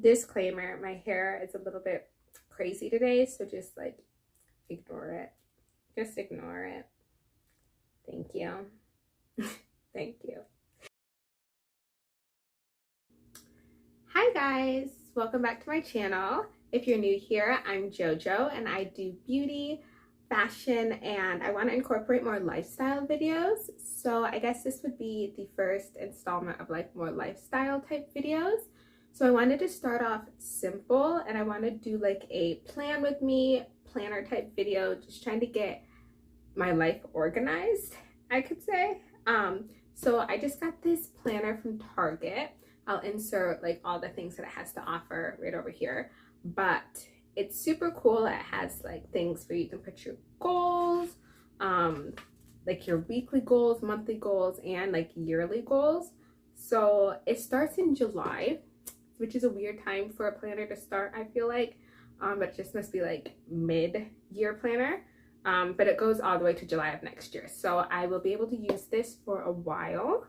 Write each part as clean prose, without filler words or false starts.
Disclaimer, my hair is a little bit crazy today, so just like ignore it. Just ignore it. Thank you. Thank you. Hi guys, welcome back to my channel. If you're new here, I'm JoJo and I do beauty, fashion, and I want to incorporate more lifestyle videos. So I guess this would be the first installment of like more lifestyle type videos. So I wanted to start off simple and I want to do like a plan with me, planner type video, just trying to get my life organized, I could say. So I just got this planner from Target. I'll insert like all the things that it has to offer right over here, but it's super cool. It has like things where you can put your goals, like your weekly goals, monthly goals, and like yearly goals. So it starts in July, which is a weird time for a planner to start, I feel like, but it just must be like mid-year planner. But it goes all the way to July of next year. So I will be able to use this for a while.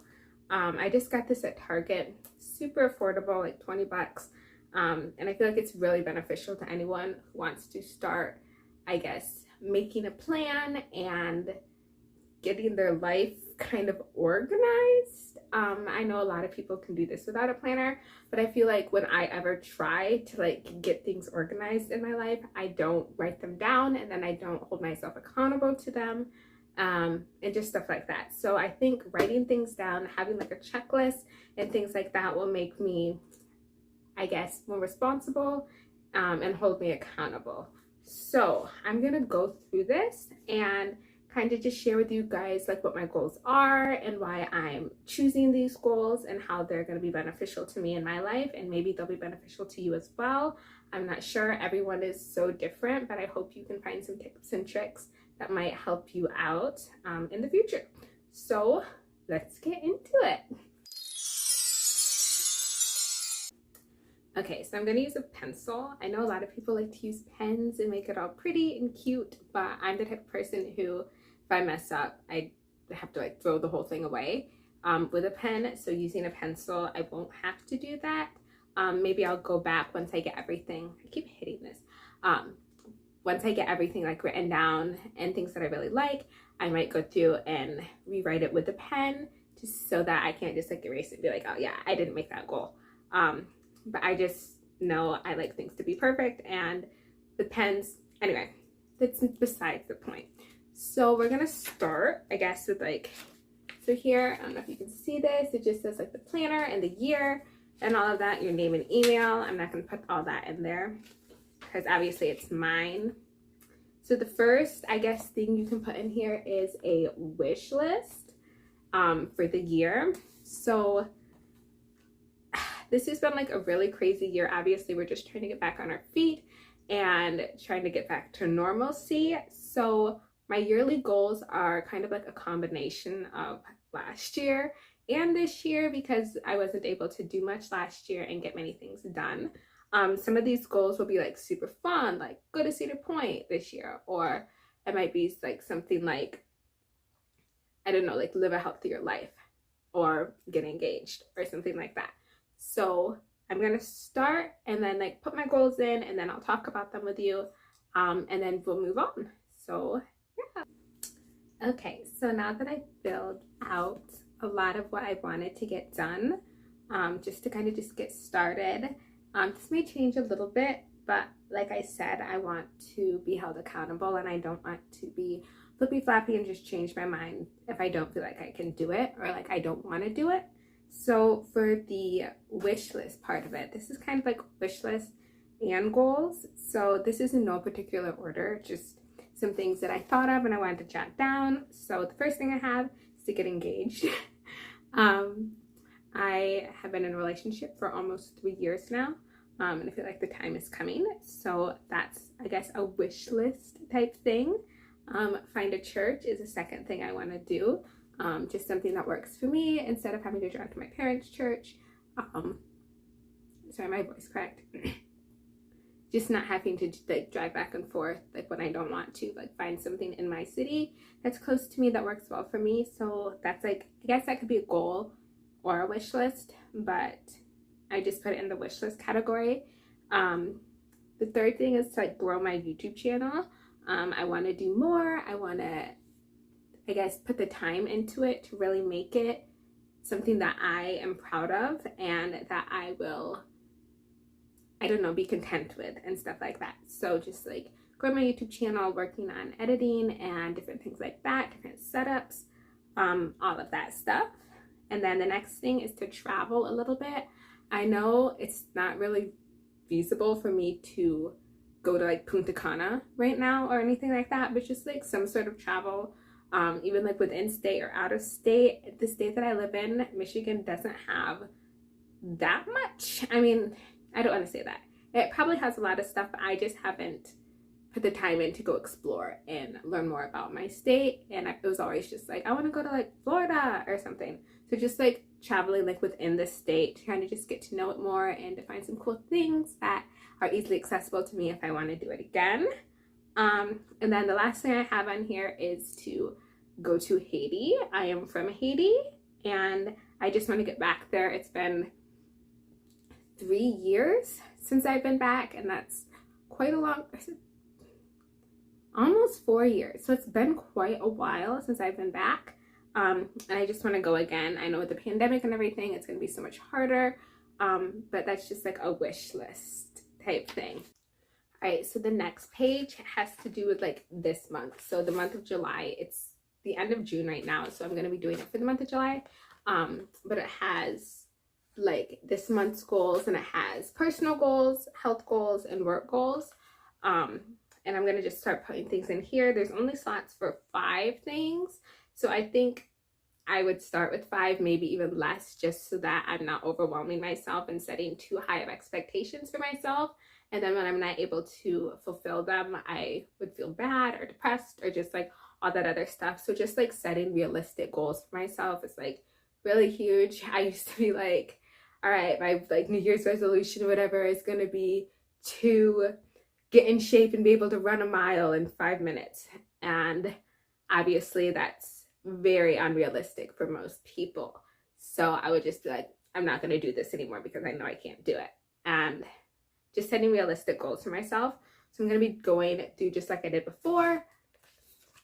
I just got this at Target, super affordable, like 20 bucks. And I feel like it's really beneficial to anyone who wants to start, I guess, making a plan and getting their life kind of organized. I know a lot of people can do this without a planner, but I feel like when I ever try to like get things organized in my life, I don't write them down and then I don't hold myself accountable to them, and just stuff like that. So I think writing things down, having like a checklist and things like that will make me, I guess, more responsible, and hold me accountable. So I'm gonna go through this and kind of just share with you guys like what my goals are and why I'm choosing these goals and how they're going to be beneficial to me in my life, and maybe they'll be beneficial to you as well. I'm not sure, everyone is so different, but I hope you can find some tips and tricks that might help you out in the future. So let's get into it. Okay, so I'm going to use a pencil. I know a lot of people like to use pens and make it all pretty and cute, but I'm the type of person who, if I mess up, I have to like throw the whole thing away with a pen. So using a pencil, I won't have to do that. Maybe I'll go back once I get everything. I keep hitting this. Once I get everything like written down and things that I really like, I might go through and rewrite it with a pen, just so that I can't just like erase it and be like, oh yeah, I didn't make that goal. But I just know I like things to be perfect, and the pens, anyway, that's besides the point. So we're gonna start, I guess, with like, so here, I don't know if you can see this, it just says like the planner and the year and all of that, your name and email. I'm not gonna put all that in there because obviously it's mine. So the first, I guess, thing you can put in here is a wish list for the year. So this has been like a really crazy year. Obviously, we're just trying to get back on our feet and trying to get back to normalcy. So my yearly goals are kind of like a combination of last year and this year, because I wasn't able to do much last year and get many things done. Some of these goals will be like super fun, like go to Cedar Point this year, or it might be like something like, I don't know, like live a healthier life or get engaged or something like that. So I'm gonna start and then like put my goals in, and then I'll talk about them with you, and then we'll move on. So yeah. Okay, so now that I've filled out a lot of what I wanted to get done, just to kind of just get started, this may change a little bit, but like I said, I want to be held accountable and I don't want to be flippy floppy and just change my mind if I don't feel like I can do it or like I don't want to do it. So for the wish list part of it, this is kind of like wish list and goals. So this is in no particular order, just some things that I thought of and I wanted to jot down. So the first thing I have is to get engaged. I have been in a relationship for almost 3 years now, and I feel like the time is coming. So that's, I guess, a wish list type thing. Find a church is the second thing I want to do. Just something that works for me instead of having to drive to my parents' church. Sorry, my voice cracked. Just not having to like drive back and forth like when I don't want to, like find something in my city that's close to me that works well for me. So that's like, I guess that could be a goal or a wish list, but I just put it in the wish list category. The third thing is to like grow my YouTube channel. I want to do more. I want to, I guess, put the time into it to really make it something that I am proud of and that I will, I don't know, be content with and stuff like that. So just like grow my YouTube channel, working on editing and different things like that, different setups, all of that stuff. And then the next thing is to travel a little bit. I know it's not really feasible for me to go to like Punta Cana right now or anything like that, but just like some sort of travel, even like within state or out of state. The state that I live in, Michigan, doesn't have that much. I mean, I don't want to say that. It probably has a lot of stuff, but I just haven't put the time in to go explore and learn more about my state. And it was always just like, I want to go to like Florida or something. So just like traveling like within the state, trying to just get to know it more and to find some cool things that are easily accessible to me if I want to do it again. And then the last thing I have on here is to go to Haiti. I am from Haiti and I just want to get back there. It's been 3 years since I've been back, and that's quite a long, almost 4 years. So it's been quite a while since I've been back. And I just want to go again. I know with the pandemic and everything, it's going to be so much harder. But that's just like a wish list type thing. All right, so the next page has to do with like this month. So the month of July, it's the end of June right now. So I'm going to be doing it for the month of July. But it has like this month's goals, and it has personal goals, health goals, and work goals. And I'm going to just start putting things in here. There's only slots for 5 things. So I think I would start with 5, maybe even less, just so that I'm not overwhelming myself and setting too high of expectations for myself. And then when I'm not able to fulfill them, I would feel bad or depressed or just like all that other stuff. So just like setting realistic goals for myself is like really huge. I used to be like, all right, my like New Year's resolution or whatever is going to be to get in shape and be able to run a mile in 5 minutes. And obviously that's very unrealistic for most people. So I would just be like, I'm not going to do this anymore because I know I can't do it. And just setting realistic goals for myself. So I'm going to be going through just like I did before,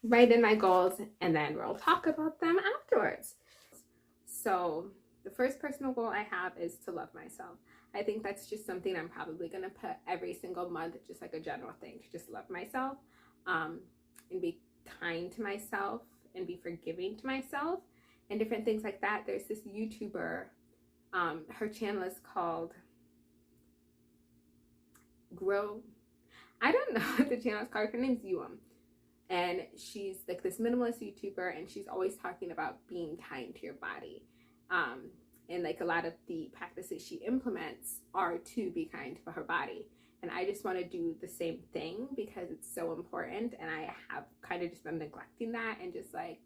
write in my goals, and then we'll talk about them afterwards. So the first personal goal I have is to love myself. I think that's just something I'm probably going to put every single month, just like a general thing, to just love myself, and be kind to myself and be forgiving to myself and different things like that. There's this YouTuber, her channel is called Grow. I don't know what the channel is called. Her name's Yuam. And she's like this minimalist YouTuber, and she's always talking about being kind to your body. And like a lot of the practices she implements are to be kind to her body. And I just want to do the same thing because it's so important. And I have kind of just been neglecting that and just like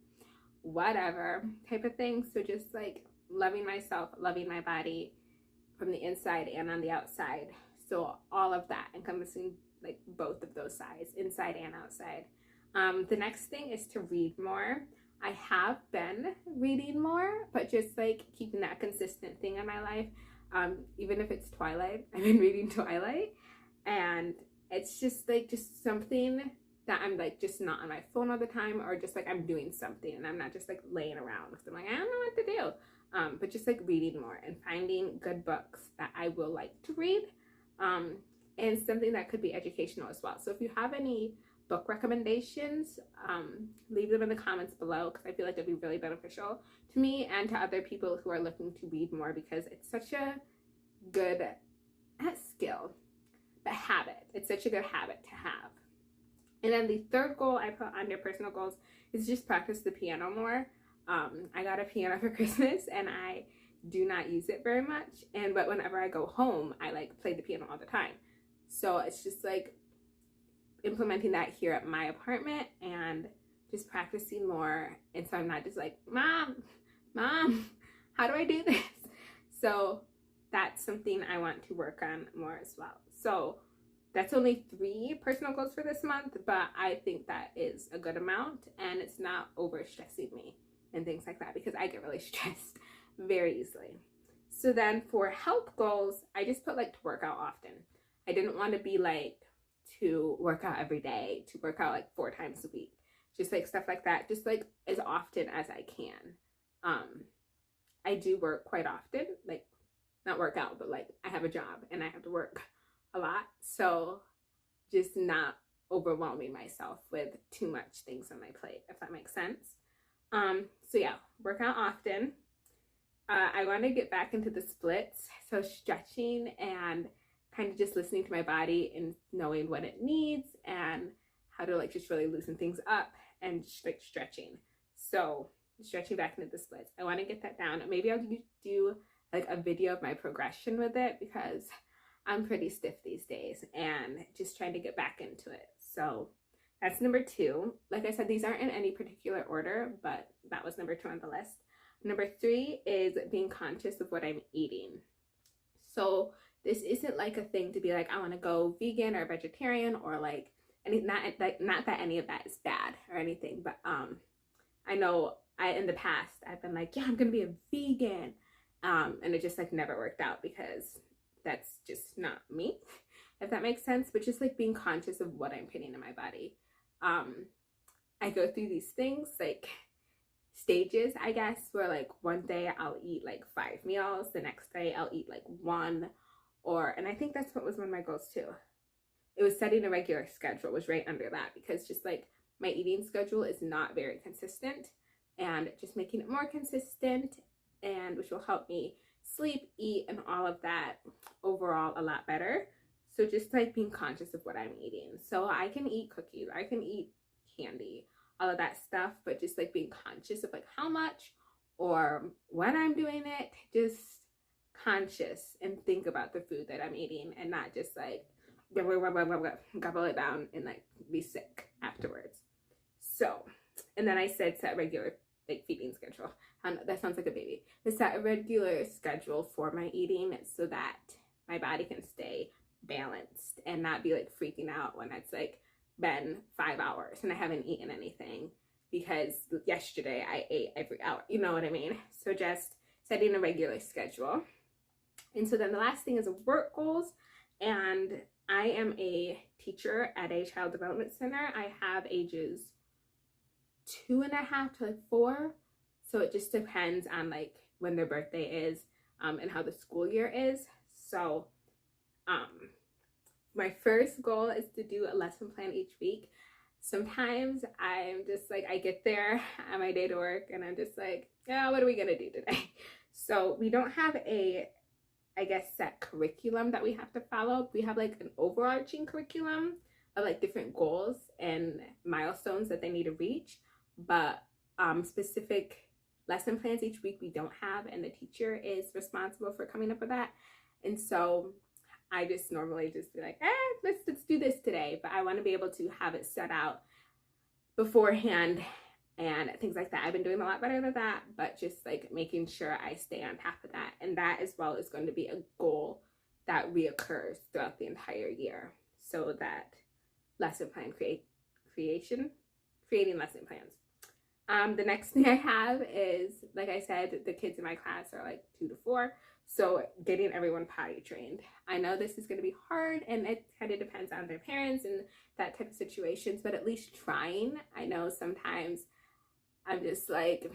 whatever type of thing. So just like loving myself, loving my body from the inside and on the outside. So all of that encompassing like both of those sides, inside and outside. The next thing is to read more. I have been reading more, but just like keeping that consistent thing in my life. Even if it's Twilight, I've been reading Twilight. And it's just like just something that I'm like just not on my phone all the time, or just like I'm doing something and I'm not just like laying around because I'm like, I don't know what to do. But just like reading more and finding good books that I will like to read, and something that could be educational as well. So if you have any book recommendations, leave them in the comments below, because I feel like it'd be really beneficial to me and to other people who are looking to read more, because it's such a good skill. A habit. It's such a good habit to have. And then the third goal I put under personal goals is just practice the piano more. I got a piano for Christmas and I do not use it very much. But whenever I go home, I like play the piano all the time. So it's just like implementing that here at my apartment and just practicing more. And so I'm not just like, Mom, how do I do this? So that's something I want to work on more as well. So that's only 3 personal goals for this month, but I think that is a good amount, and it's not over stressing me and things like that, because I get really stressed very easily. So then for health goals, I just put like to work out often. I didn't want to be like to work out every day, to work out like 4 times a week, just like stuff like that, just like as often as I can. I do work quite often, like not work out, but like I have a job and I have to work a lot. So just not overwhelming myself with too much things on my plate, if that makes sense. So yeah, work out often. I want to get back into the splits, so stretching and kind of just listening to my body and knowing what it needs and how to like just really loosen things up and just like stretching. So stretching back into the splits. I want to get that down. Maybe I'll do like a video of my progression with it because I'm pretty stiff these days and just trying to get back into it. So that's number 2. Like I said, these aren't in any particular order, but that was number 2 on the list. Number 3 is being conscious of what I'm eating. So this isn't like a thing to be like, I want to go vegan or vegetarian or like not that any of that is bad or anything, but I know in the past I've been like, yeah, I'm gonna be a vegan, and it just like never worked out because that's just not me, if that makes sense. But just like being conscious of what I'm putting in my body. I go through these things like stages, I guess, where like one day I'll eat like 5 meals, the next day I'll eat like 1, and I think that's what was one of my goals too. It was setting a regular schedule, was right under that, because just like my eating schedule is not very consistent, and just making it more consistent, and which will help me sleep, eat, and all of that overall a lot better. So just like being conscious of what I'm eating. So I can eat cookies, I can eat candy, all of that stuff, but just like being conscious of like how much or when I'm doing it, just conscious and think about the food that I'm eating and not just like gobble it down and like be sick afterwards. So, and then I said set regular like feeding schedule. That sounds like a baby. I set a regular schedule for my eating so that my body can stay balanced and not be like freaking out when it's like been 5 hours and I haven't eaten anything because yesterday I ate every hour. You know what I mean? So just setting a regular schedule. And so then the last thing is work goals. And I am a teacher at a child development center. I have ages 2.5 to like 4. So it just depends on like when their birthday is and how the school year is. So my first goal is to do a lesson plan each week. Sometimes I'm just like, I get there on my day to work and I'm just like, yeah, what are we gonna do today? So we don't have a, I guess, set curriculum that we have to follow. We have like an overarching curriculum of like different goals and milestones that they need to reach, but specific lesson plans each week we don't have, and the teacher is responsible for coming up with that. And so I just normally just be like, let's do this today, but I want to be able to have it set out beforehand and things like that. I've been doing a lot better than that, but just like making sure I stay on top of that. And that as well is going to be a goal that reoccurs throughout the entire year, so that lesson plan creating lesson plans. The next thing I have is, like I said, the kids in my class are like 2 to 4. So getting everyone potty trained. I know this is going to be hard and it kind of depends on their parents and that type of situations, but at least trying. I know sometimes I'm just like,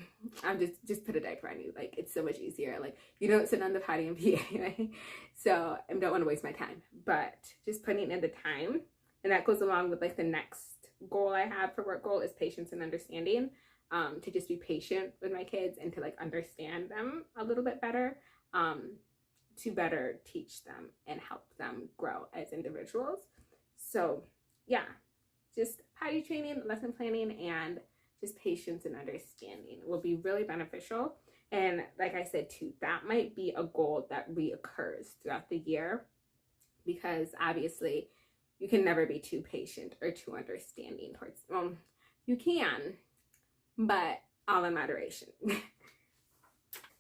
just put a diaper on you. Like, it's so much easier. Like, you don't sit on the potty and pee anyway. So I don't want to waste my time, but just putting in the time. And that goes along with like the next goal I have for work goal is patience and understanding. To just be patient with my kids and to like understand them a little bit better. To better teach them and help them grow as individuals. So yeah, just potty training, lesson planning, and just patience and understanding will be really beneficial. And like I said too, that might be a goal that reoccurs throughout the year, because obviously you can never be too patient or too understanding towards, well, you can, but all in moderation.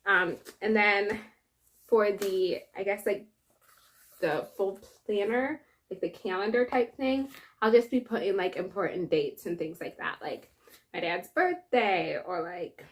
And then for the, I guess, like the full planner, like the calendar type thing, I'll just be putting like important dates and things like that, like my dad's birthday, or like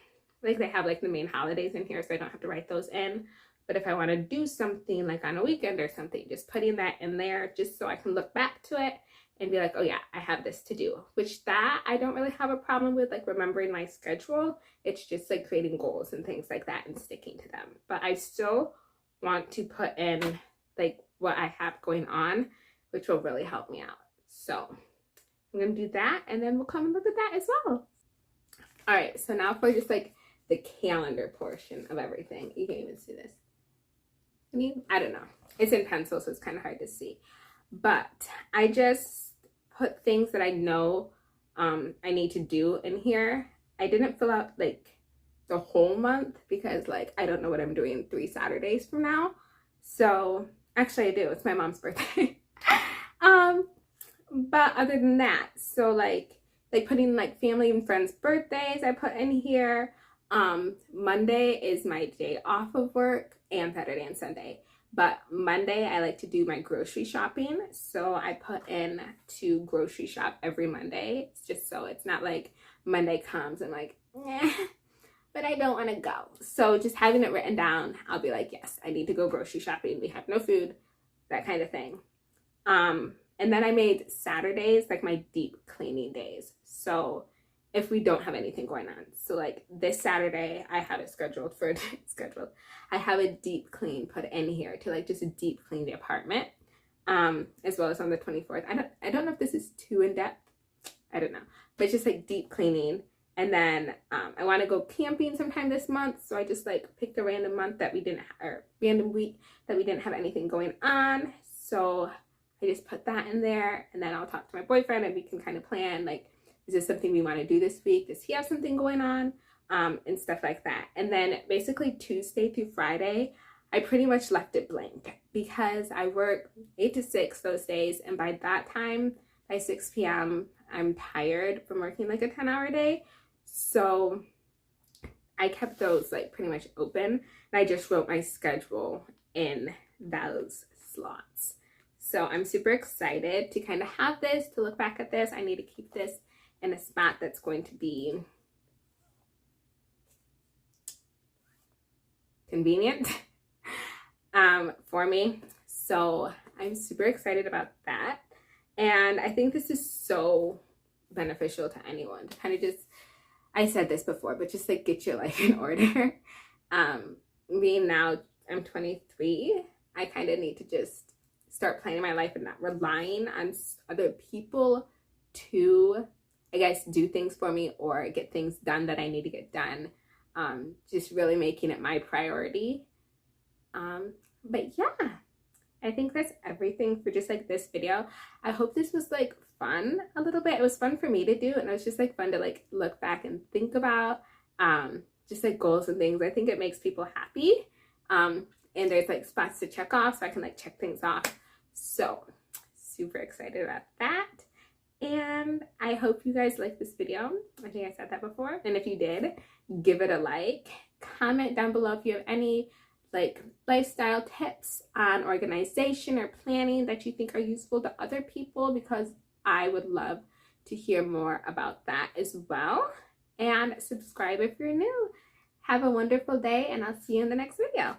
they have like the main holidays in here, so I don't have to write those in. But if I want to do something like on a weekend or something, just putting that in there just so I can look back to it and be like, oh yeah, I have this to do. Which that I don't really have a problem with, like remembering my schedule. It's just like creating goals and things like that and sticking to them. But I still want to put in like what I have going on, which will really help me out. So I'm gonna do that, and then we'll come and look at that as well. All right, so now for just like the calendar portion of everything. You can't even see this. I don't know. It's in pencil, so it's kind of hard to see. But I just put things that I know I need to do in here. I didn't fill out like the whole month because like I don't know what I'm doing 3 Saturdays from now. So actually I do. It's my mom's birthday. But other than that, so like putting like family and friends' birthdays I put in here. Monday is my day off of work, and Saturday and Sunday. But Monday I like to do my grocery shopping, so I put in to grocery shop every Monday. It's just so it's not like Monday comes and like, but I don't want to go. So just having it written down, I'll be like, yes, I need to go grocery shopping. We have no food, that kind of thing. And then I made Saturdays like my deep cleaning days. So if we don't have anything going on. So like this Saturday, I have it scheduled for I have a deep clean put in here to like just deep clean the apartment. As well as on the 24th. I don't know if this is too in depth. I don't know. But just like deep cleaning. And then I want to go camping sometime this month. So I just like picked a random month that we didn't or random week that we didn't have anything going on. So I just put that in there, and then I'll talk to my boyfriend and we can kind of plan like, is this something we want to do this week? Does he have something going on? And stuff like that. And then basically Tuesday through Friday, I pretty much left it blank because I work 8 to 6 those days. And by that time, by 6 p.m., I'm tired from working like a 10-hour day. So I kept those like pretty much open. And I just wrote my schedule in those slots. So I'm super excited to kind of have this, to look back at this. I need to keep this in a spot that's going to be convenient for me. So I'm super excited about that. And I think this is so beneficial to anyone to kind of just, I said this before, but just like get your life in order. Being now I'm 23, I kind of need to just start planning my life and not relying on other people to, I guess, do things for me or get things done that I need to get done. Just really making it my priority. But yeah, I think that's everything for just like this video. I hope this was like fun a little bit. It was fun for me to do, and it was just like fun to like look back and think about just like goals and things. I think it makes people happy. And there's like spots to check off, so I can like check things off. So super excited about that. And I hope you guys liked this video. I think I said that before. And if you did, give it a like. Comment down below if you have any like lifestyle tips on organization or planning that you think are useful to other people, because I would love to hear more about that as well. And subscribe if you're new. Have a wonderful day, and I'll see you in the next video.